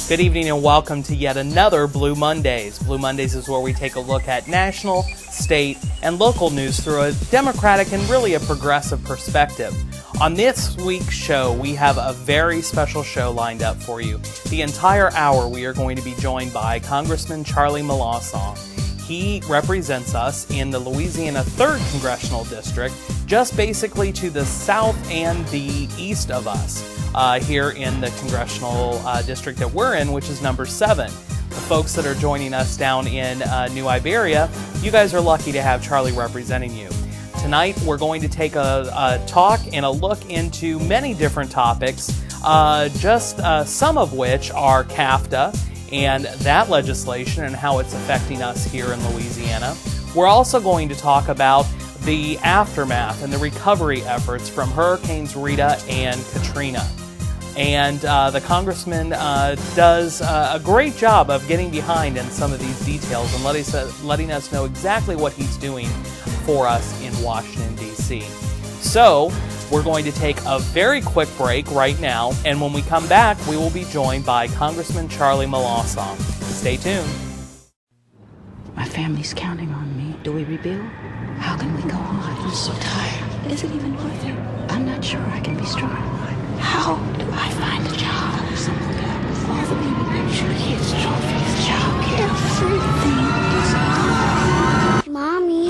Good evening and welcome to yet another Blue Mondays. Blue Mondays is where we take a look at national, state, and local news through a democratic and really a progressive perspective. On this week's show, we have a very special show lined up for you. The entire hour we are going to be joined by Congressman Charlie Melancon. He represents us in the Louisiana 3rd Congressional District, just basically to the south and the east of us. Here in the Congressional District that we're in, which is number 7. The folks that are joining us down in New Iberia, you guys are lucky to have Charlie representing you. Tonight we're going to take a talk and a look into many different topics, just some of which are CAFTA and that legislation and how it's affecting us here in Louisiana. We're also going to talk about the aftermath and the recovery efforts from Hurricanes Rita and Katrina. And the Congressman does a great job of getting behind in some of these details and letting us know exactly what he's doing for us in Washington, D.C. So, we're going to take a very quick break right now, and when we come back, we will be joined by Congressman Charlie Melancon. Stay tuned. My family's counting on me. Do we rebuild? How can we go on? I'm so tired. Is it even worth it? I'm not sure I can be strong. How do I find a job? All the people that should get trophies, child care, everything is gone. Mommy.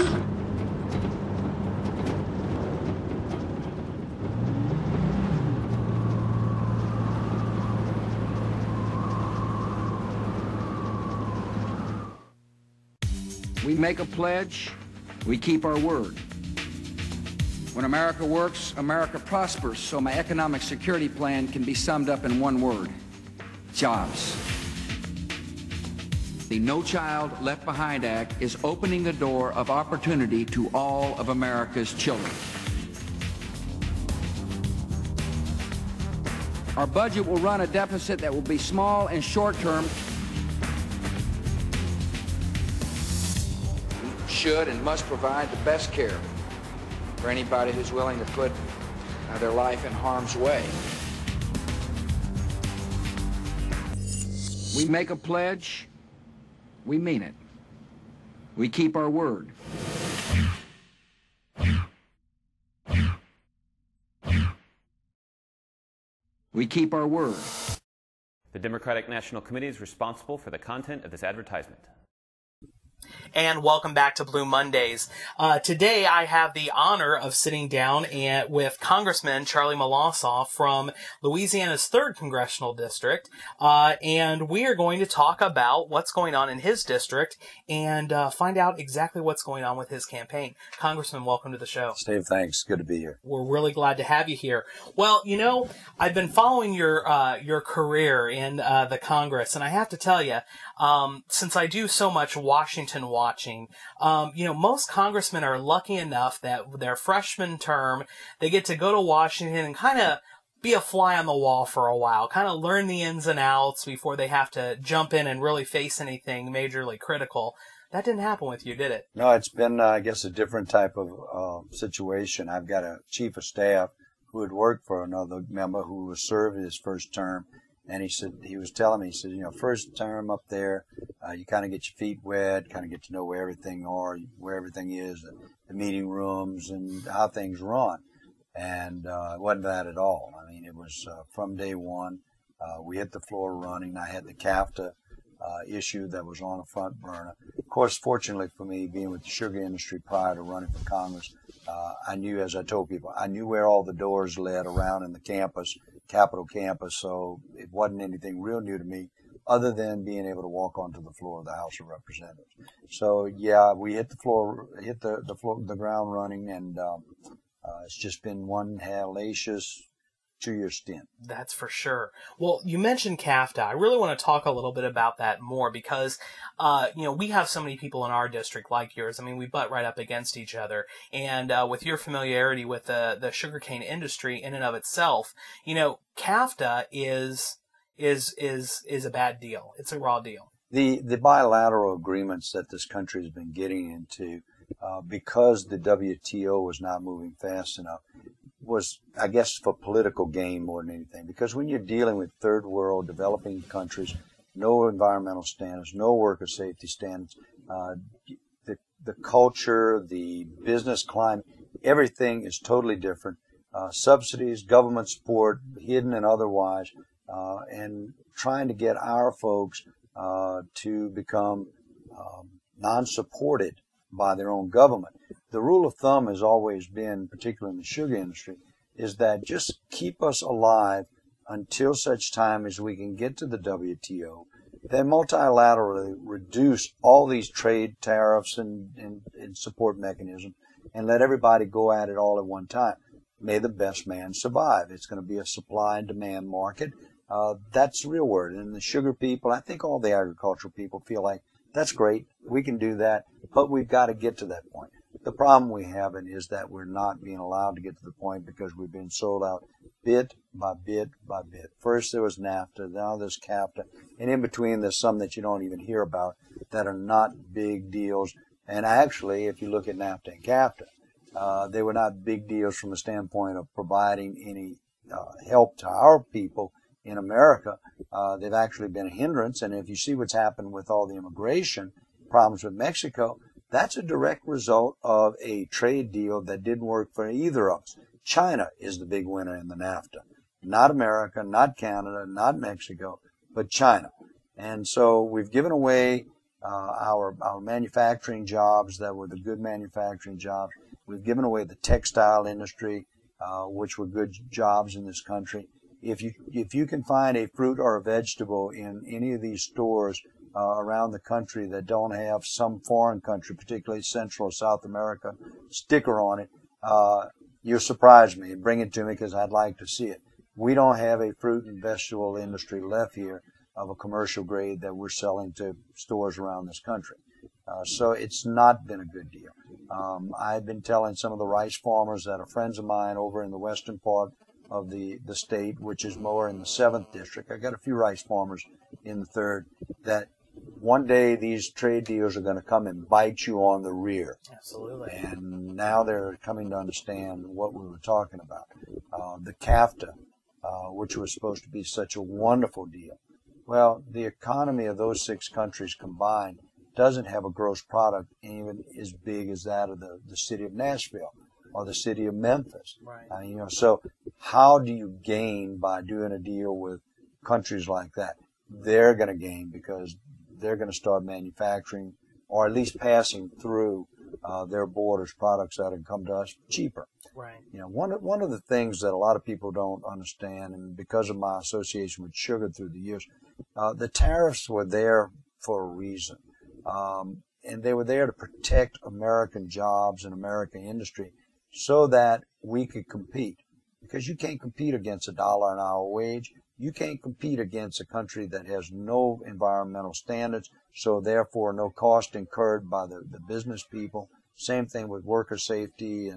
We make a pledge, we keep our word. When America works, America prospers, so my economic security plan can be summed up in one word: jobs. The No Child Left Behind Act is opening the door of opportunity to all of America's children. Our budget will run a deficit that will be small and short-term. We should and must provide the best care for anybody who's willing to put their life in harm's way. We make a pledge, we mean it. We keep our word. We keep our word. The Democratic National Committee is responsible for the content of this advertisement. And welcome back to Blue Mondays. Today I have the honor of sitting down with Congressman Charlie Melancon from Louisiana's 3rd Congressional District, and we are going to talk about what's going on in his district and find out exactly what's going on with his campaign. Congressman, welcome to the show. Steve, thanks. Good to be here. We're really glad to have you here. Well, you know, I've been following your career in the Congress, and I have to tell you, since I do so much Washington watching, most congressmen are lucky enough that their freshman term, they get to go to Washington and kind of be a fly on the wall for a while, kind of learn the ins and outs before they have to jump in and really face anything majorly critical. That didn't happen with you, did it? No, it's been, I guess, a different type of situation. I've got a chief of staff who had worked for another member who was served his first term. And he was telling me, first term up there, you kind of get your feet wet, kind of get to know where everything is, the meeting rooms and how things run. And it wasn't that at all. I mean, it was from day one. We hit the floor running. I had the CAFTA issue that was on the front burner. Of course, fortunately for me, being with the sugar industry prior to running for Congress, I knew, as I told people, I knew where all the doors led around in the campus, Capitol campus, so it wasn't anything real new to me other than being able to walk onto the floor of the House of Representatives. So, yeah, we hit the ground running, and it's just been one hellacious 2-year stint. That's for sure. Well, you mentioned CAFTA. I really want to talk a little bit about that more because, we have so many people in our district like yours. I mean, we butt right up against each other. And with your familiarity with the sugarcane industry in and of itself, CAFTA is a bad deal. It's a raw deal. The bilateral agreements that this country has been getting into, because the WTO was not moving fast enough, was, I guess, for political gain more than anything. Because when you're dealing with third world developing countries, no environmental standards, no worker safety standards, the culture, the business climate, everything is totally different. Subsidies, government support, hidden and otherwise, and trying to get our folks to become non-supported by their own government. The rule of thumb has always been, particularly in the sugar industry, is that just keep us alive until such time as we can get to the WTO, then multilaterally reduce all these trade tariffs and support mechanisms and let everybody go at it all at one time. May the best man survive. It's going to be a supply and demand market. That's the real word. And the sugar people, I think all the agricultural people feel like, that's great, we can do that, but we've got to get to that point. The problem we have is that we're not being allowed to get to the point because we've been sold out bit by bit by bit. First there was NAFTA, now there's CAFTA, and in between there's some that you don't even hear about that are not big deals. And actually, if you look at NAFTA and CAFTA, they were not big deals from the standpoint of providing any help to our people in America. They've actually been a hindrance, and if you see what's happened with all the immigration problems with Mexico, that's a direct result of a trade deal that didn't work for either of us. China is the big winner in the NAFTA. Not America, not Canada, not Mexico, but China. And so we've given away our manufacturing jobs that were the good manufacturing jobs. We've given away the textile industry, which were good jobs in this country. If you can find a fruit or a vegetable in any of these stores around the country that don't have some foreign country, particularly Central or South America, sticker on it, you'll surprise me and bring it to me because I'd like to see it. We don't have a fruit and vegetable industry left here of a commercial grade that we're selling to stores around this country. So it's not been a good deal. I've been telling some of the rice farmers that are friends of mine over in the western part of the state, which is more in the 7th district. I got a few rice farmers in the 3rd, that one day these trade deals are going to come and bite you on the rear. Absolutely. And now they're coming to understand what we were talking about. The CAFTA, which was supposed to be such a wonderful deal. Well, the economy of those 6 countries combined doesn't have a gross product even as big as that of the city of Nashville or the city of Memphis. Right. So how do you gain by doing a deal with countries like that? They're going to gain because they're going to start manufacturing or at least passing through their borders products that have come to us cheaper. Right. One of the things that a lot of people don't understand, and because of my association with sugar through the years, the tariffs were there for a reason. And they were there to protect American jobs and American industry so that we could compete. Because you can't compete against $1 an hour wage. You can't compete against a country that has no environmental standards, so therefore no cost incurred by the business people. Same thing with worker safety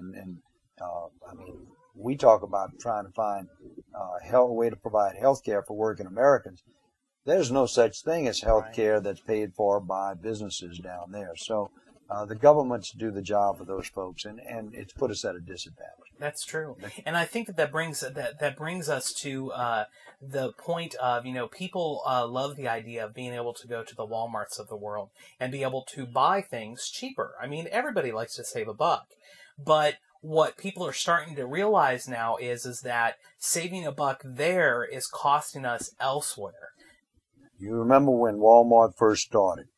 we talk about trying to find a way to provide health care for working Americans. There's no such thing as health care that's paid for by businesses down there. So the governments do the job for those folks, and it's put us at a disadvantage. That's true, and I think that brings us to the point of people love the idea of being able to go to the Walmarts of the world and be able to buy things cheaper. I mean, everybody likes to save a buck, but what people are starting to realize now is that saving a buck there is costing us elsewhere. You remember when Walmart first started?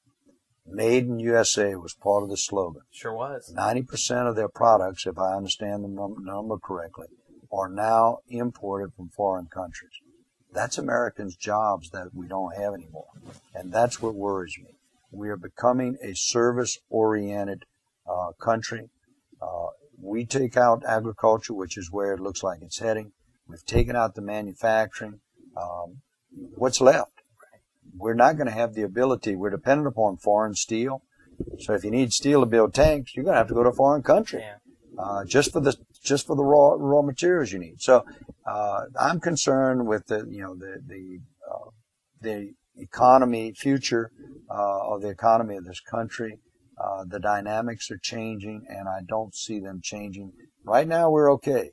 Made in USA was part of the slogan. Sure was. 90% of their products, if I understand the number correctly, are now imported from foreign countries. That's Americans' jobs that we don't have anymore. And that's what worries me. We are becoming a service-oriented country. We take out agriculture, which is where it looks like it's heading. We've taken out the manufacturing. What's left? We're not going to have the ability. We're dependent upon foreign steel. So if you need steel to build tanks, you're going to have to go to a foreign country, just for the raw materials you need. So I'm concerned with the economy, future of the economy of this country. The dynamics are changing, and I don't see them changing. Right now, we're okay.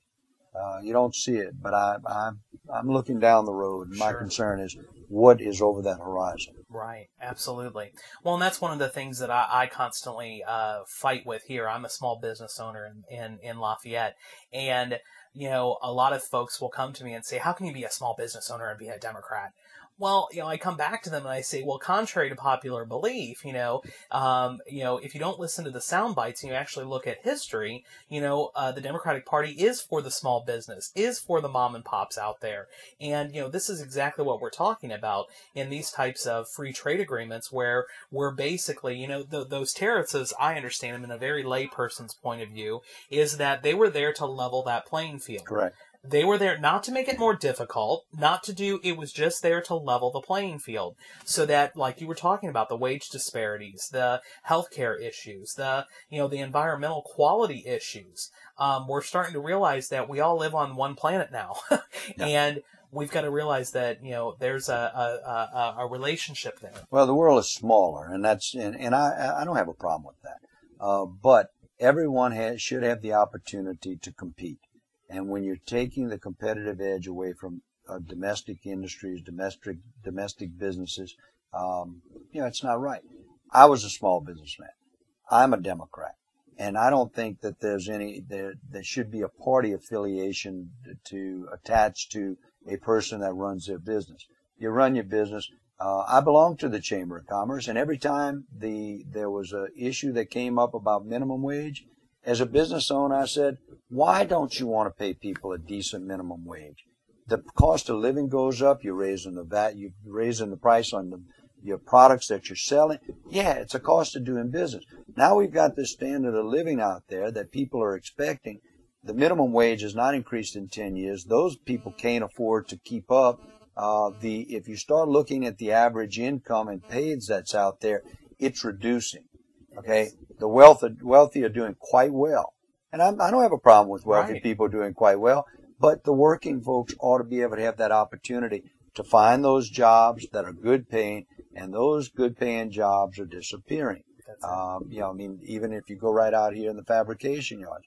You don't see it, but I'm looking down the road. My Sure. concern is what is over that horizon. Right, absolutely. Well, and that's one of the things that I constantly fight with here. I'm a small business owner in Lafayette, and a lot of folks will come to me and say, "How can you be a small business owner and be a Democrat?" Well, I come back to them and I say, well, contrary to popular belief, if you don't listen to the sound bites and you actually look at history, the Democratic Party is for the small business, is for the mom and pops out there. And, this is exactly what we're talking about in these types of free trade agreements where we're basically, those tariffs, as I understand them in a very layperson's point of view, is that they were there to level that playing field. Correct. They were there not to make it more difficult, it was just there to level the playing field. So that, like you were talking about, the wage disparities, the healthcare issues, the environmental quality issues, we're starting to realize that we all live on one planet now. Yeah. And we've got to realize that, there's a relationship there. Well, the world is smaller, and I don't have a problem with that. But everyone should have the opportunity to compete. And when you're taking the competitive edge away from domestic industries, domestic businesses, it's not right. I was a small businessman. I'm a Democrat. And I don't think that there should be a party affiliation to attach to a person that runs their business. You run your business. I belong to the Chamber of Commerce, and every time there was an issue that came up about minimum wage, as a business owner, I said, why don't you want to pay people a decent minimum wage? The cost of living goes up. You're raising the price on your products that you're selling. Yeah, it's a cost of doing business. Now we've got this standard of living out there that people are expecting. The minimum wage has not increased in 10 years. Those people can't afford to keep up. If you start looking at the average income and pays that's out there, it's reducing. Okay, the wealthy are doing quite well, and I don't have a problem with wealthy people doing quite well. But the working folks ought to be able to have that opportunity to find those jobs that are good paying, and those good paying jobs are disappearing. Even if you go right out here in the fabrication yards,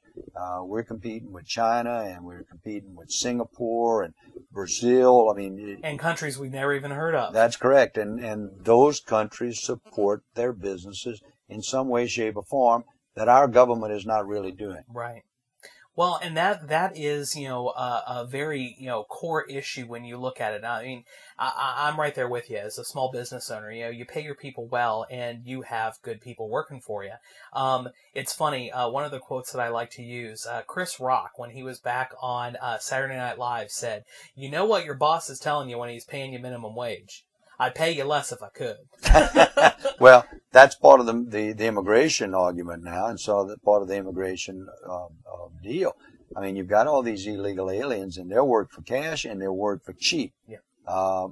we're competing with China, and we're competing with Singapore and Brazil. And countries we've never even heard of. That's correct. And those countries support their businesses in some way, shape, or form that our government is not really doing. Right. Well, and that is, a very, core issue when you look at it. I'm right there with you as a small business owner. You pay your people well, and you have good people working for you. It's funny. One of the quotes that I like to use, Chris Rock, when he was back on Saturday Night Live, said, "You know what your boss is telling you when he's paying you minimum wage? I'd pay you less if I could." Well, that's part of the immigration argument now, and so that part of the immigration deal. You've got all these illegal aliens, and they'll work for cash and they'll work for cheap,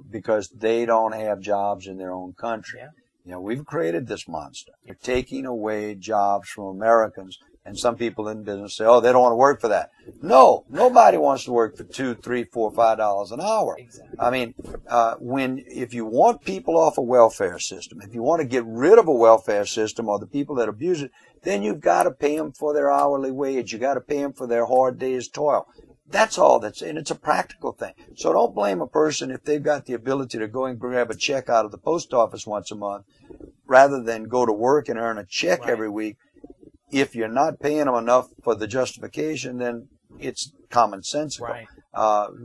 because they don't have jobs in their own country. Yeah. We've created this monster. We're taking away jobs from Americans, and some people in business say, "Oh, they don't want to work for that." No, nobody wants to work for $2, $3, $4, $5 an hour. Exactly. If you want people off a welfare system, if you want to get rid of a welfare system or the people that abuse it, then you've got to pay them for their hourly wage. You got to pay them for their hard day's toil. That's all. And it's a practical thing. So don't blame a person if they've got the ability to go and grab a check out of the post office once a month, rather than go to work and earn a check every week. If you're not paying them enough for the justification, then it's commonsensical. Right.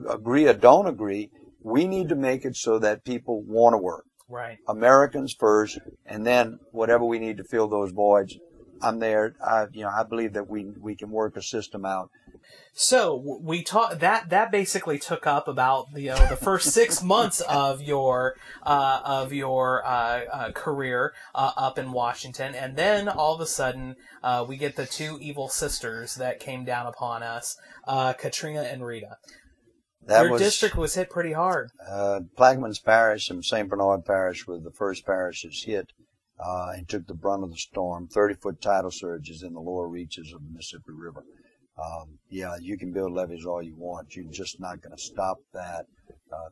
Agree or don't agree, we need to make it so that people want to work. Right. Americans first, and then whatever we need to fill those voids, I'm there. I believe that we can work a system out. So we that basically took up about the first 6 months of your career up in Washington, and then all of a sudden we get the two evil sisters that came down upon us, Katrina and Rita. Your district was hit pretty hard. Plaquemines Parish and St. Bernard Parish were the first parishes hit, and took the brunt of the storm. 30-foot tidal surges in the lower reaches of the Mississippi River. You can build levees all you want. You're just not going to stop that.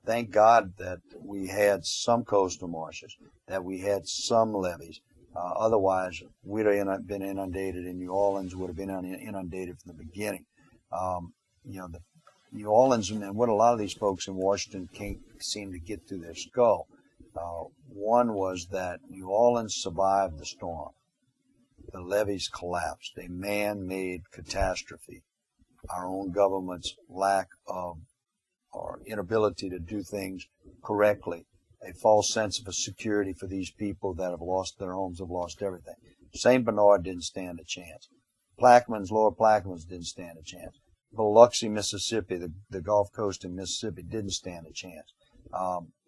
Thank God that we had some coastal marshes, that we had some levees. Otherwise, we'd have been inundated, and New Orleans would have been inundated from the beginning. New Orleans and what a lot of these folks in Washington can't seem to get through their skull. One was that New Orleans survived the storm. The levees collapsed, a man-made catastrophe. Our own government's lack of or inability to do things correctly, a false sense of security for these people that have lost their homes, have lost everything. St. Bernard didn't stand a chance. Plaquemines, Lower Plaquemines didn't stand a chance. Biloxi, Mississippi, the Gulf Coast in Mississippi didn't stand a chance.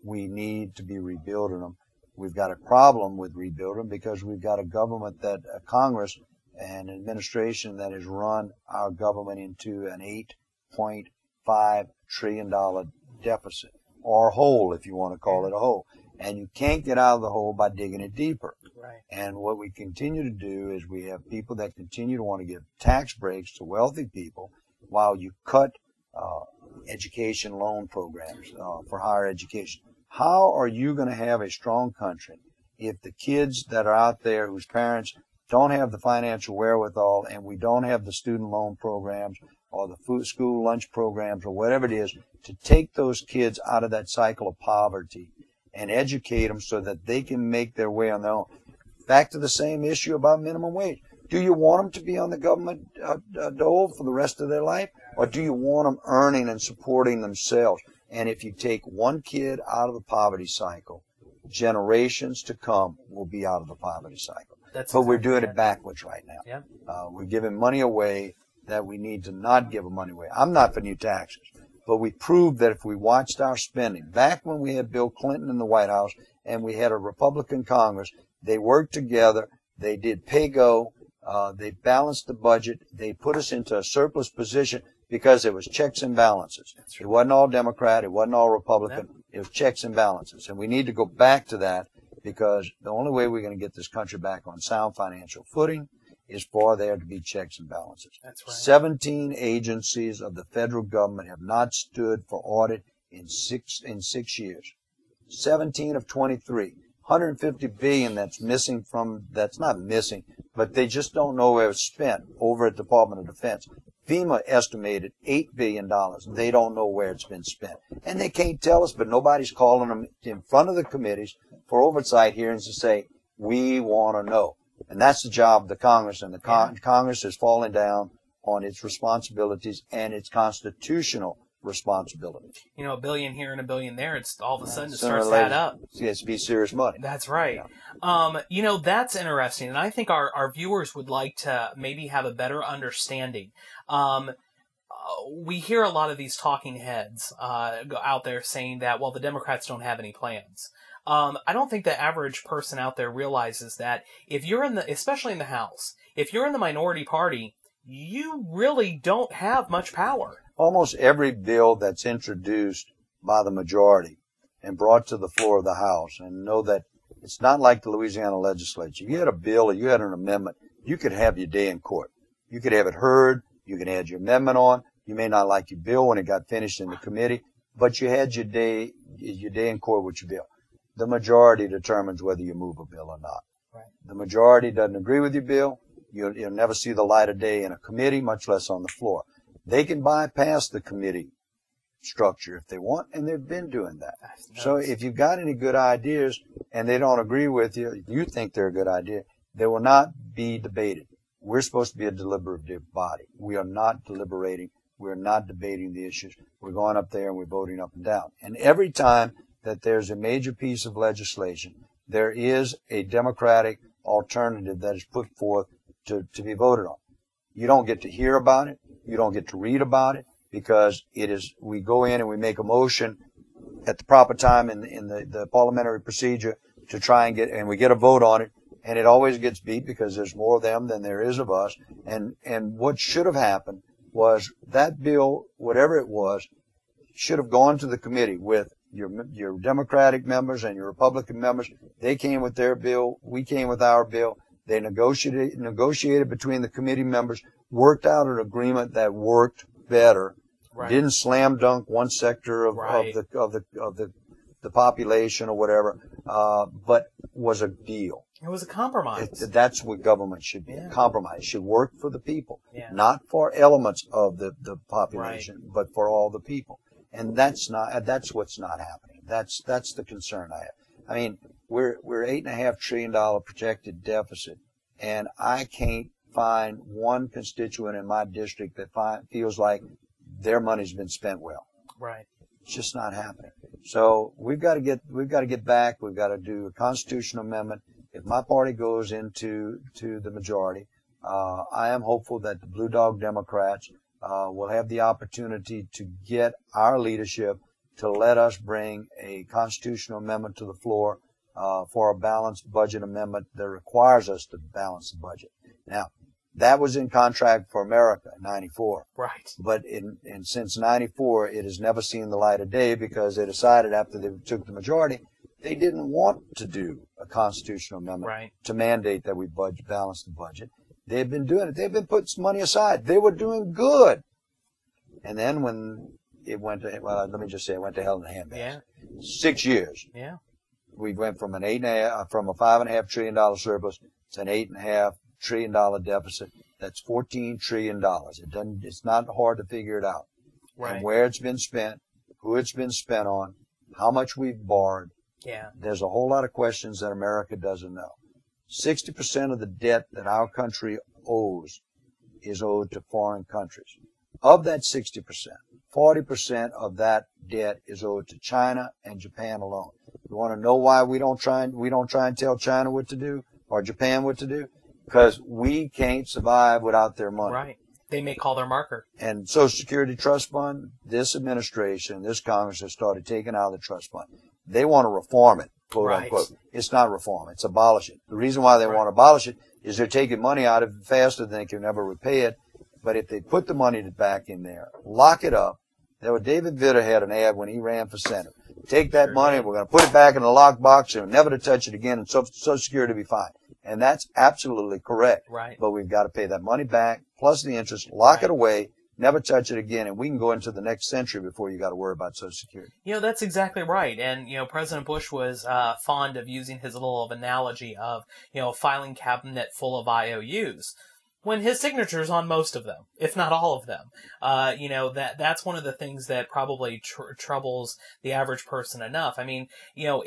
We need to be rebuilding them. We've got a problem with rebuilding because we've got a government a Congress and administration that has run our government into an $8.5 trillion deficit, or hole, if you want to call it a hole. And you can't get out of the hole by digging it deeper. Right. And what we continue to do is we have people that continue to want to give tax breaks to wealthy people while you cut education loan programs for higher education. How are you going to have a strong country if the kids that are out there whose parents don't have the financial wherewithal and we don't have the student loan programs or the school lunch programs or whatever it is to take those kids out of that cycle of poverty and educate them so that they can make their way on their own? Back to the same issue about minimum wage. Do you want them to be on the government dole for the rest of their life, or do you want them earning and supporting themselves? And if you take one kid out of the poverty cycle, generations to come will be out of the poverty cycle. But we're doing it backwards right now. Yeah. We're giving money away that we need to not give money away. I'm not for new taxes, but we proved that if we watched our spending, back when we had Bill Clinton in the White House and we had a Republican Congress, they worked together, they did pay-go, they balanced the budget, they put us into a surplus position because it was checks and balances. It wasn't all Democrat, it wasn't all Republican, it was checks and balances. And we need to go back to that because the only way we're going to get this country back on sound financial footing is for there to be checks and balances. That's right. 17 agencies of the federal government have not stood for audit in six years. 17 of 23. 150 billion that's missing that's not missing, but they just don't know where it's spent over at Department of Defense. FEMA estimated $8 billion. They don't know where it's been spent. And they can't tell us, but nobody's calling them in front of the committees for oversight hearings to say, we want to know. And that's the job of the Congress, and the Congress has fallen down on its responsibilities and its constitutional responsibility. You know, a billion here and a billion there, it's all of a sudden it starts to add up. It has to be serious money. That's right. Yeah. You know, that's interesting, and I think our viewers would like to maybe have a better understanding. We hear a lot of these talking heads out there saying that, well, the Democrats don't have any plans. I don't think the average person out there realizes that if you're especially in the House, if you're in the minority party, you really don't have much power. Almost every bill that's introduced by the majority and brought to the floor of the House, and know that it's not like the Louisiana legislature. You had a bill or you had an amendment, you could have your day in court. You could have it heard, you could add your amendment on. You may not like your bill when it got finished in the committee, but you had your day in court with your bill. The majority determines whether you move a bill or not. Right. The majority doesn't agree with your bill. You'll never see the light of day in a committee, much less on the floor. They can bypass the committee structure if they want, and they've been doing that. So if you've got any good ideas and they don't agree with you, you think they're a good idea, they will not be debated. We're supposed to be a deliberative body. We are not deliberating. We're not debating the issues. We're going up there and we're voting up and down. And every time that there's a major piece of legislation, there is a Democratic alternative that is put forth to be voted on. You don't get to hear about it. You don't get to read about it because we go in and we make a motion at the proper time in the parliamentary procedure to try and we get a vote on it, and it always gets beat because there's more of them than there is of us. And what should have happened was that bill, whatever it was, should have gone to the committee with your Democratic members and your Republican members. They came with their bill. We came with our bill. They negotiated between the committee members, worked out an agreement that worked better, right. Didn't slam dunk one sector of the population or whatever, but was a deal. It was a compromise. That's what government should be. Yeah. A compromise. It should work for the people, Yeah. not for elements of the population, Right. but for all the people. And that's what's not happening. That's the concern I have. I mean, we're $8.5 trillion projected deficit, and I can't find one constituent in my district that feels like their money's been spent well. Right. It's just not happening. So we've got to get back. We've got to do a constitutional amendment. If my party goes into the majority, I am hopeful that the Blue Dog Democrats will have the opportunity to get our leadership to let us bring a constitutional amendment to the floor for a balanced budget amendment that requires us to balance the budget. Now, that was in Contract for America in '94. Right. But since '94, it has never seen the light of day because they decided after they took the majority, they didn't want to do a constitutional amendment Right. to mandate that we balance the budget. They've been doing it. They've been putting some money aside. They were doing good. And then when it went to, well, let me just say it went to hell in a handbasket. Yeah. 6 years. Yeah. We went from a $5.5 trillion surplus to an $8.5 trillion deficit. That's $14 trillion. It's not hard to figure it out. Right. And where it's been spent, who it's been spent on, how much we've borrowed. Yeah. There's a whole lot of questions that America doesn't know. 60% of the debt that our country owes is owed to foreign countries. Of that 60%, 40% of that debt is owed to China and Japan alone. You want to know why we don't try and tell China what to do or Japan what to do? Because we can't survive without their money. Right. They may call their marker. And Social Security Trust Fund, this administration, this Congress has started taking out the trust fund. They want to reform it, quote Right. unquote. It's not reform, it's abolish it. The reason why they want to abolish it is they're taking money out of it faster than they can ever repay it. But if they put the money back in there, lock it up, David Vitter had an ad when he ran for Senate. Take that money, we're going to put it back in the lockbox and never to touch it again, and Social Security will be fine. And that's absolutely correct. Right. But we've got to pay that money back, plus the interest, lock it away, never touch it again, and we can go into the next century before you got to worry about Social Security. You know, that's exactly right. And, you know, President Bush was fond of using his little analogy of, you know, a filing cabinet full of IOUs, when his signature's on most of them, if not all of them. You know, that's one of the things that probably troubles the average person enough. I mean, you know,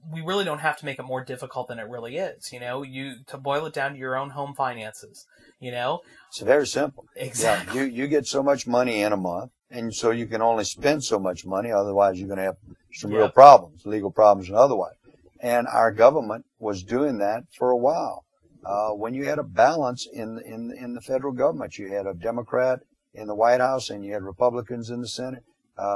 we really don't have to make it more difficult than it really is. You know, to boil it down to your own home finances, you know. It's very simple. Exactly. Yeah, you get so much money in a month, and so you can only spend so much money, otherwise you're going to have some real problems, legal problems and otherwise. And our government was doing that for a while. When you had a balance in the federal government, you had a Democrat in the White House and you had Republicans in the Senate.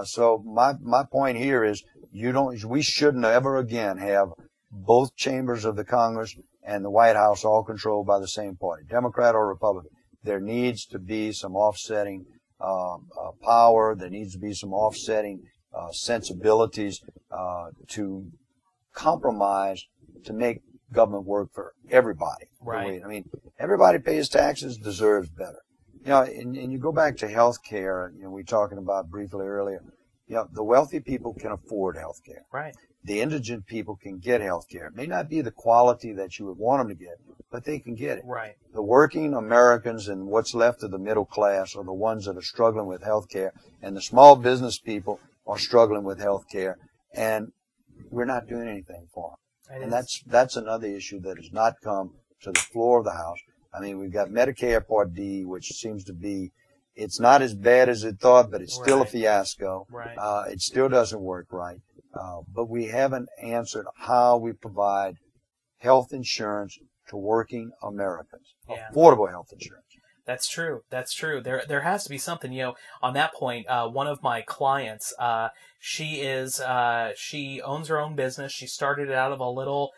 So my point here is we shouldn't ever again have both chambers of the Congress and the White House all controlled by the same party, Democrat or Republican. There needs to be some offsetting power. There needs to be some offsetting sensibilities to compromise to make government work for everybody. Right. I mean, everybody pays taxes, deserves better. You know, and you go back to health care, you know, we were talking about briefly earlier. You know, the wealthy people can afford health care. Right. The indigent people can get health care. It may not be the quality that you would want them to get, but they can get it. Right. The working Americans and what's left of the middle class are the ones that are struggling with health care, and the small business people are struggling with health care, and we're not doing anything for them. And that's another issue that has not come to the floor of the House. I mean, we've got Medicare Part D, which seems to be, it's not as bad as it thought, but it's still a fiasco. Right. It still doesn't work right. But we haven't answered how we provide health insurance to working Americans, affordable health insurance. That's true. That's true. There has to be something, you know, on that point. One of my clients, she owns her own business. She started it out of a little,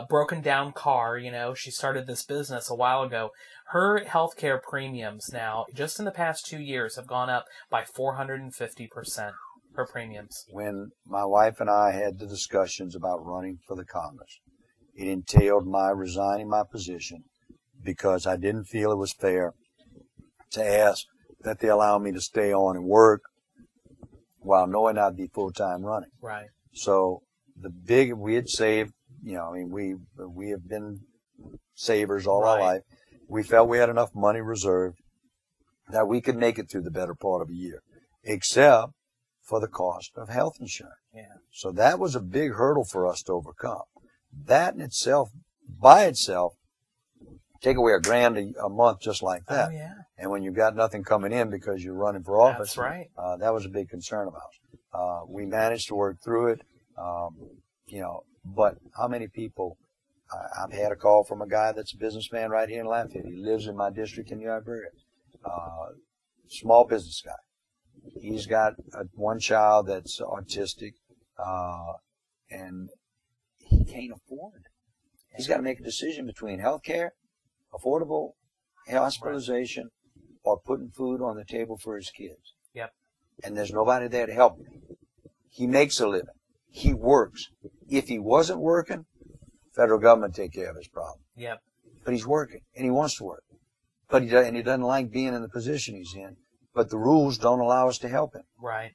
broken down car. You know, she started this business a while ago. Her healthcare premiums now, just in the past 2 years, have gone up by 450%. Her premiums. When my wife and I had the discussions about running for the Congress, it entailed my resigning my position because I didn't feel it was fair to ask that they allow me to stay on and work while knowing I'd be full-time running. Right. So we had saved, you know, I mean, we have been savers all our Right. life. We felt we had enough money reserved that we could make it through the better part of a year, except for the cost of health insurance. Yeah. So that was a big hurdle for us to overcome. That in itself, by itself, take away $1,000 a month just like that. Oh, yeah. And when you've got nothing coming in because you're running for office, That's right. that was a big concern of ours. We managed to work through it, but how many people, I've had a call from a guy that's a businessman right here in Lafayette. He lives in my district in New Iberia. Small business guy. He's got one child that's autistic, and he can't afford. He's got to make a decision between health care, affordable hospitalization, or putting food on the table for his kids. Yep. And there's nobody there to help him. He makes a living. He works. If he wasn't working, federal government take care of his problem. Yep. But he's working, and he wants to work. But he doesn't like being in the position he's in. But the rules don't allow us to help him. Right.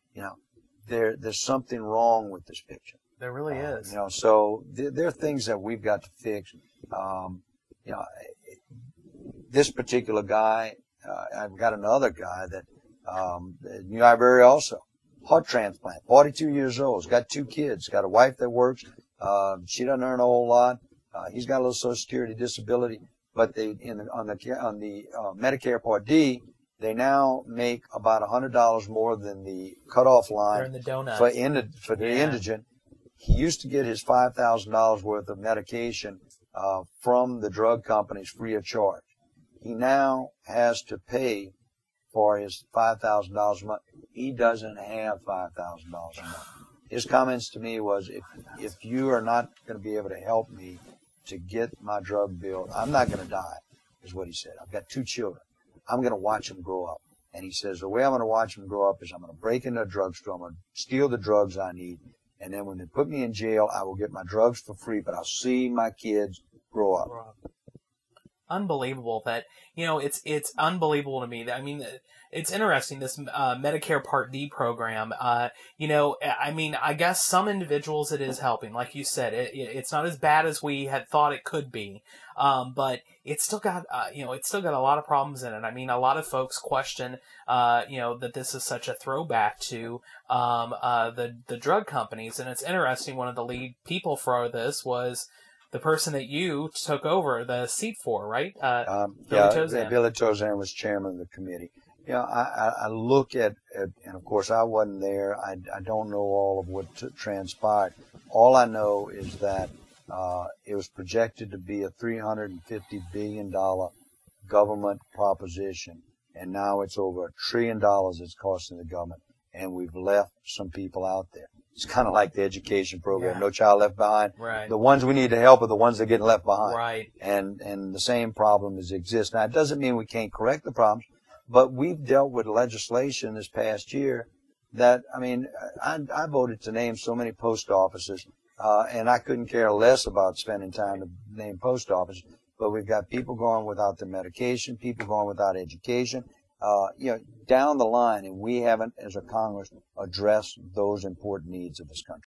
There's something wrong with this picture. There really is. So there are things that we've got to fix. This particular guy, I've got another guy that, New Iberia also, heart transplant, 42 years old, has got 2 kids, got a wife that works. She doesn't earn a whole lot. He's got a little Social Security disability, but on the Medicare Part D, they now make about $100 more than the cutoff line. They're in the donuts. For the indigent. He used to get his $5,000 worth of medication from the drug companies free of charge. He now has to pay for his $5,000 a month. He doesn't have $5,000 a month. His comments to me was, if you are not going to be able to help me to get my drug bill, I'm not going to die, is what he said. I've got 2 children. I'm going to watch them grow up. And he says, the way I'm going to watch them grow up is I'm going to break into a drugstore, I'm going to steal the drugs I need, and then when they put me in jail, I will get my drugs for free, but I'll see my kids grow up. Unbelievable that, it's unbelievable to me that, it's interesting, this Medicare Part D program, I guess some individuals it is helping. Like you said, it's not as bad as we had thought it could be, but it's still got, it's still got a lot of problems in it. A lot of folks question, that this is such a throwback to the drug companies, and it's interesting, one of the lead people for this was the person that you took over the seat for, right? Billy Tozan. Billy Tozan was chairman of the committee. I look at, and of course I wasn't there. I don't know all of what transpired. All I know is that it was projected to be a $350 billion government proposition, and now it's over $1 trillion it's costing the government, and we've left some people out there. It's kind of like the education program, No Child Left Behind. Right. The ones we need to help are the ones that are getting left behind. Right. And the same problem exists. Now, it doesn't mean we can't correct the problems, but we've dealt with legislation this past year that, I voted to name so many post offices, and I couldn't care less about spending time to name post offices, but we've got people going without their medication, people going without education, down the line, and we haven't, as a Congress, addressed those important needs of this country.